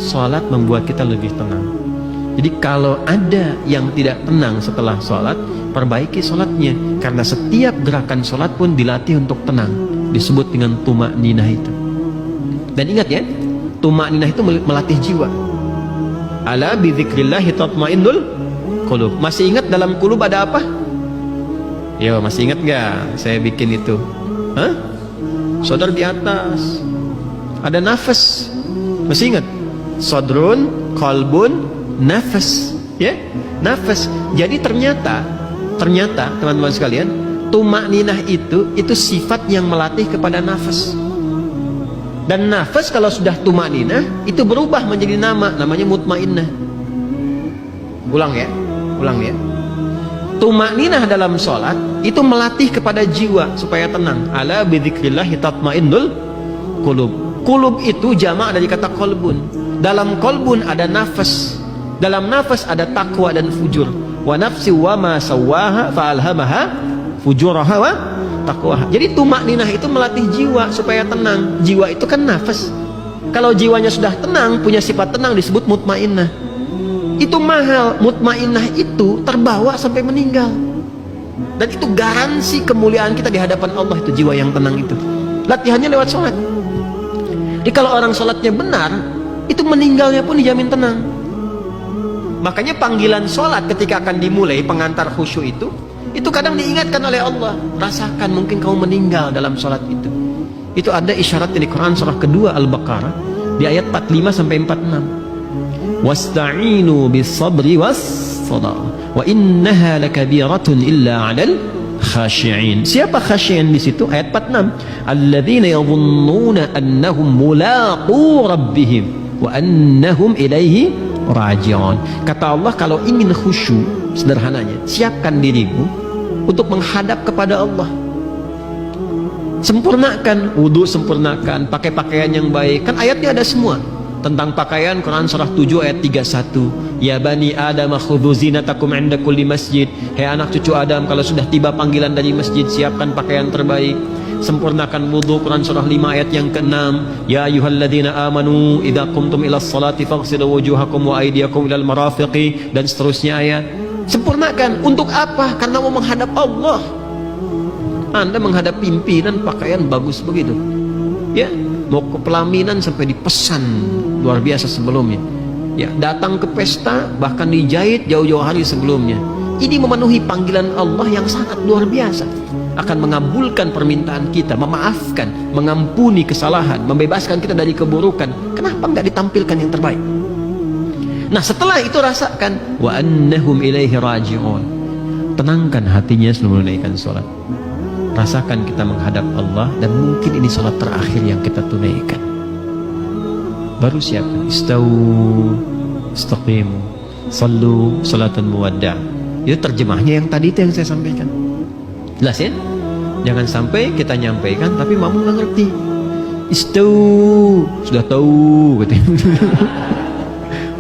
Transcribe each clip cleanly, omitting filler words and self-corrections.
Sholat membuat kita lebih tenang. Jadi kalau ada yang tidak tenang setelah sholat, perbaiki sholatnya. Karena setiap gerakan sholat pun dilatih untuk tenang. Disebut dengan tuma'ninah itu. Dan ingat ya, tuma'ninah itu melatih jiwa. Ala bidzikrillahi tatmainnul qulub. Masih ingat dalam qulub ada apa? Yo, masih ingat gak saya bikin itu? Hah? Sodar di atas. Ada nafas. Masih ingat? Sodrun, kolbun, nafas. Ya, nafas. Jadi ternyata teman-teman sekalian, tuma'ninah itu sifat yang melatih kepada nafas. Dan nafas kalau sudah tuma'ninah itu berubah menjadi namanya mutmainnah. Ulang ya. Tuma'ninah dalam sholat itu melatih kepada jiwa supaya tenang. Ala bidzikrillahi tatmainnul qulub. Qulub itu jamak dari kata kolbun. Dalam kolbun ada nafas. Dalam nafas ada takwa dan fujur. Wa nafsi wa ma sawwaha fa'alhamaha fujuraha wa taqwaha. Jadi tuma'ninah itu melatih jiwa supaya tenang. Jiwa itu kan nafas. Kalau jiwanya sudah tenang, punya sifat tenang, disebut mutmainnah. Itu mahal. Mutmainnah itu terbawa sampai meninggal. Dan itu garansi kemuliaan kita di hadapan Allah, itu jiwa yang tenang itu. Latihannya lewat sholat. Jadi kalau orang sholatnya benar, itu meninggalnya pun dijamin tenang. Makanya panggilan sholat ketika akan dimulai, pengantar khusyuk itu kadang diingatkan oleh Allah. Rasakan mungkin kamu meninggal dalam sholat itu. Itu ada isyaratnya di Quran surah kedua Al-Baqarah di ayat 45 sampai 46. Wasta'inu bis sabri was salah wa innaha lakabiratun illa 'alal khashi'in. Siapa khashi'in di situ? Ayat 46. Alladzina yadhunnuna annahum mulaqu rabbihim wa annahum ilaihi raji'un. Kata Allah, kalau ingin khusyuk, sederhananya, siapkan dirimu untuk menghadap kepada Allah. Sempurnakan wudu, sempurnakan pakai pakaian yang baik. Kan ayatnya ada semua tentang pakaian. Quran surah 7 ayat 31. Ya bani Adam khudhu zinatakum 'inda kulli masjid. Hai anak cucu Adam, kalau sudah tiba panggilan dari masjid, siapkan pakaian terbaik. Sempurnakan wudu. Quran surah 5 ayat yang ke-6. Ya ayyuhalladzina amanu idza qumtum ilas salati faghsilu wujuhakum wa aydiyakum ilal marafiqi, dan seterusnya ayat. Sempurnakan. Untuk apa? Karena mau menghadap Allah. Anda menghadap pimpinan pakaian bagus begitu, ya, mau ke pelaminan sampai dipesan luar biasa sebelumnya, ya, datang ke pesta bahkan dijahit jauh-jauh hari sebelumnya. Ini memenuhi panggilan Allah yang sangat luar biasa. Akan mengabulkan permintaan kita, memaafkan, mengampuni kesalahan, membebaskan kita dari keburukan. Kenapa nggak ditampilkan yang terbaik? Nah, setelah itu rasakan wa annahum ilaihi raji'un. Tenangkan hatinya sebelum menunaikan sholat. Rasakan kita menghadap Allah, dan mungkin ini sholat terakhir yang kita tunaikan. Baru siapa? Istau, istaqimu, sallu, salatan muwadda'. Itu terjemahnya yang tadi itu yang saya sampaikan. Jelas ya? Jangan sampai kita nyampaikan tapi makmum nggak ngerti. Istau, sudah tahu, katanya.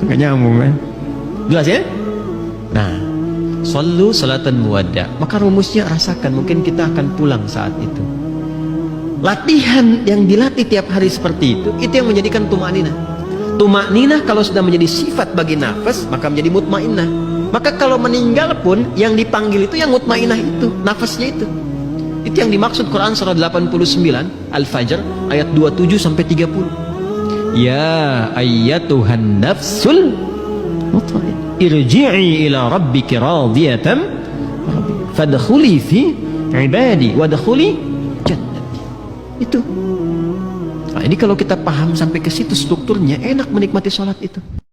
Nggak nyambung kan? Jelas ya? Nah, sallu salatan muwadda'. Maka rumusnya rasakan, mungkin kita akan pulang saat itu. Latihan yang dilatih tiap hari seperti itu yang menjadikan tuma'ninah. Tuma'ninah kalau sudah menjadi sifat bagi nafas, maka menjadi mutmainnah. Maka kalau meninggal pun yang dipanggil itu yang mutmainnah itu, nafasnya itu. Itu yang dimaksud Quran surah 89 Al-Fajr ayat 27 sampai 30. Ya ayyatuhan nafsul mutmainnah, irji'i ila rabbiki radiyatan fadkhuli fi ibadi wadkhuli jannati. Itu. Nah, ini kalau kita paham sampai ke situ strukturnya, enak menikmati sholat itu.